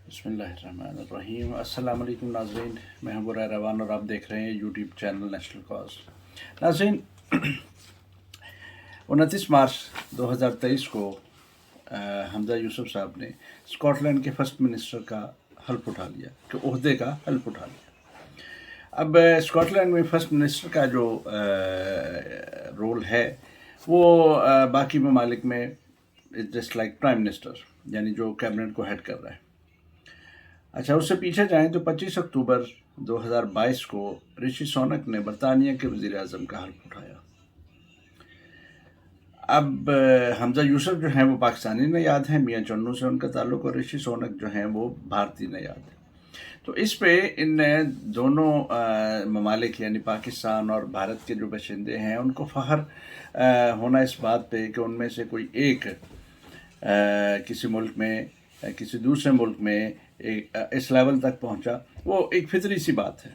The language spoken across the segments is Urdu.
بسم اللہ الرحمن الرحیم۔ السلام علیکم ناظرین، میں ہوں برائے روان اور آپ دیکھ رہے ہیں یوٹیوب چینل نیشنل کاز۔ ناظرین، 29 مارچ 2023 کو حمزہ یوسف صاحب نے اسکاٹ لینڈ کے فرسٹ منسٹر کا حلف اٹھا لیا، کہ عہدے کا حلف اٹھا لیا۔ اب اسکاٹ لینڈ میں فرسٹ منسٹر کا جو رول ہے وہ باقی ممالک میں جسٹ لائک پرائم منسٹر، یعنی جو کیبنٹ کو ہیڈ کر رہا ہے۔ اچھا، اس سے پیچھے جائیں تو 25 اکتوبر 2022 کو رشی سونک نے برطانیہ کے وزیر اعظم کا حلف اٹھایا۔ اب حمزہ یوسف جو ہیں وہ پاکستانی نیاد ہیں، میاں چنو سے ان کا تعلق، اور رشی سونک جو ہیں وہ بھارتی نیاد ہیں۔ تو اس پہ ان دونوں ممالک یعنی پاکستان اور بھارت کے جو باشندے ہیں ان کو فخر ہونا اس بات پہ کہ ان میں سے کوئی ایک کسی ملک میں کسی دوسرے ملک میں اس لیول تک پہنچا، وہ ایک فطری سی بات ہے،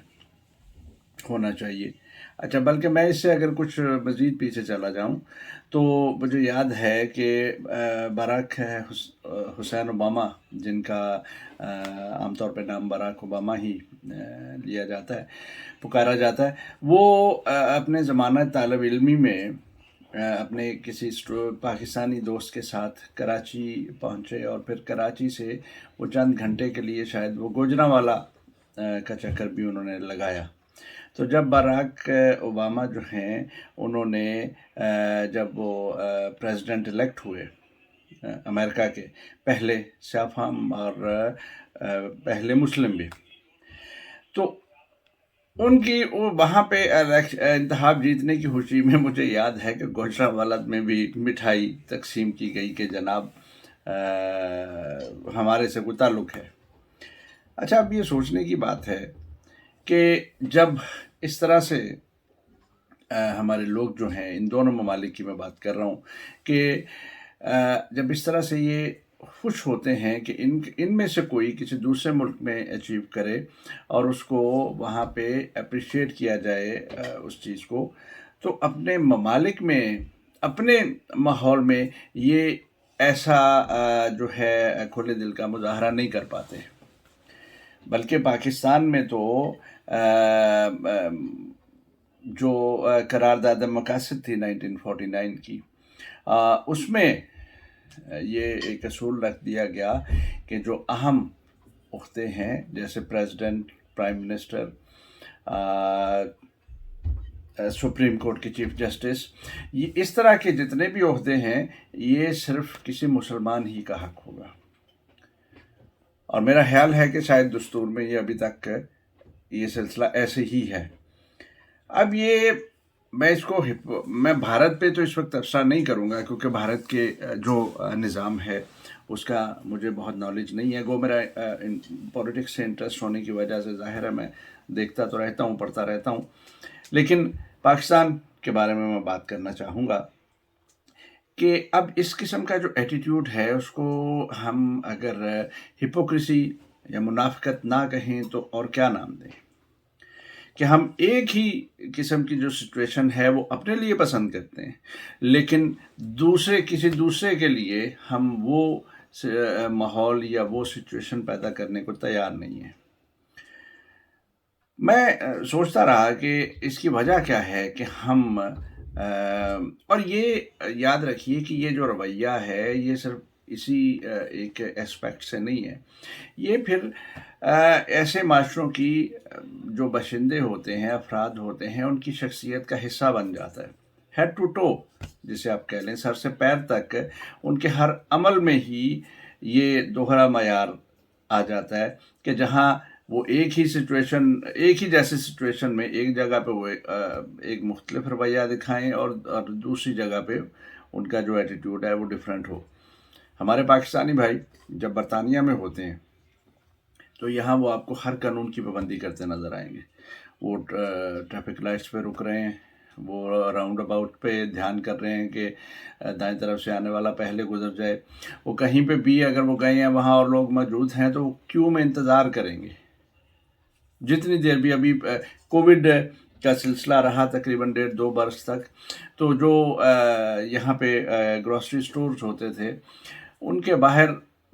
ہونا چاہیے۔ اچھا، بلکہ میں اس سے اگر کچھ مزید پیچھے چلا جاؤں تو مجھے یاد ہے کہ باراک حسین اوباما، جن کا عام طور پہ نام باراک اوباما ہی لیا جاتا ہے، پکارا جاتا ہے، وہ اپنے زمانہ طالب علمی میں اپنے کسی پاکستانی دوست کے ساتھ کراچی پہنچے، اور پھر کراچی سے وہ چند گھنٹے کے لیے شاید وہ گوجرانوالا کا چکر بھی انہوں نے لگایا۔ تو جب باراک اوباما جو ہیں انہوں نے جب وہ پریزیڈنٹ الیکٹ ہوئے امریکہ کے، پہلے سیاہ فام اور پہلے مسلم بھی، تو ان کی وہ وہاں پہ انتخاب جیتنے کی خوشی میں مجھے یاد ہے کہ گوجرانوالا میں بھی مٹھائی تقسیم کی گئی کہ جناب ہمارے سے کوئی تعلق ہے۔ اچھا، اب یہ سوچنے کی بات ہے کہ جب اس طرح سے ہمارے لوگ جو ہیں، ان دونوں ممالک کی میں بات کر رہا ہوں، کہ جب اس طرح سے یہ خوش ہوتے ہیں کہ ان میں سے کوئی کسی دوسرے ملک میں اچیو کرے اور اس کو وہاں پہ اپریشیٹ کیا جائے اس چیز کو، تو اپنے ممالک میں اپنے ماحول میں یہ ایسا جو ہے کھلے دل کا مظاہرہ نہیں کر پاتے۔ بلکہ پاکستان میں تو جو قرارداد مقاصد تھی 1949 کی، اس میں یہ ایک اصول رکھ دیا گیا کہ جو اہم عہدے ہیں جیسے president, prime minister, supreme court کے چیف جسٹس، یہ اس طرح کے جتنے بھی عہدے ہیں یہ صرف کسی مسلمان ہی کا حق ہوگا، اور میرا خیال ہے کہ شاید دستور میں یہ ابھی تک یہ سلسلہ ایسے ہی ہے۔ اب یہ میں بھارت پہ تو اس وقت تبصرہ نہیں کروں گا، کیونکہ بھارت کے جو نظام ہے اس کا مجھے بہت نالج نہیں ہے، وہ میرا پولیٹکس سے انٹرسٹ ہونے کی وجہ سے ظاہر ہے میں دیکھتا تو رہتا ہوں، پڑھتا رہتا ہوں، لیکن پاکستان کے بارے میں بات کرنا چاہوں گا کہ اب اس قسم کا جو ایٹیٹیوڈ ہے اس کو ہم اگر ہپوکریسی یا منافقت نہ کہیں تو اور کیا نام دیں، کہ ہم ایک ہی قسم کی جو سچویشن ہے وہ اپنے لیے پسند کرتے ہیں، لیکن کسی دوسرے کے لیے ہم وہ ماحول یا وہ سچویشن پیدا کرنے کو تیار نہیں ہیں۔ میں سوچتا رہا کہ اس کی وجہ کیا ہے کہ ہم اور یہ یاد رکھیے کہ یہ جو رویہ ہے یہ صرف اسی ایک اسپیکٹ سے نہیں ہے، یہ پھر ایسے معاشروں کی جو باشندے ہوتے ہیں، افراد ہوتے ہیں، ان کی شخصیت کا حصہ بن جاتا ہے، ہیڈ ٹو ٹو جسے آپ کہہ لیں، سر سے پیر تک ان کے ہر عمل میں ہی یہ دوہرا معیار آ جاتا ہے کہ جہاں وہ ایک ہی جیسے سچویشن میں ایک جگہ پہ وہ ایک مختلف رویہ دکھائیں اور دوسری جگہ پہ ان کا جو ایٹیٹیوڈ ہے وہ ڈیفرنٹ ہو۔ ہمارے پاکستانی بھائی جب برطانیہ میں ہوتے ہیں تو یہاں وہ آپ کو ہر قانون کی پابندی کرتے نظر آئیں گے، وہ ٹریفک لائٹس پہ رک رہے ہیں، وہ راؤنڈ اباؤٹ پہ دھیان کر رہے ہیں کہ دائیں طرف سے آنے والا پہلے گزر جائے، وہ کہیں پہ بھی اگر وہ گئے ہیں وہاں اور لوگ موجود ہیں تو وہ کیو میں انتظار کریں گے جتنی دیر بھی۔ ابھی کووڈ کا سلسلہ رہا تقریباً 1.5-2 برس تک، تو جو یہاں پہ گروسری سٹورز ہوتے تھے ان کے باہر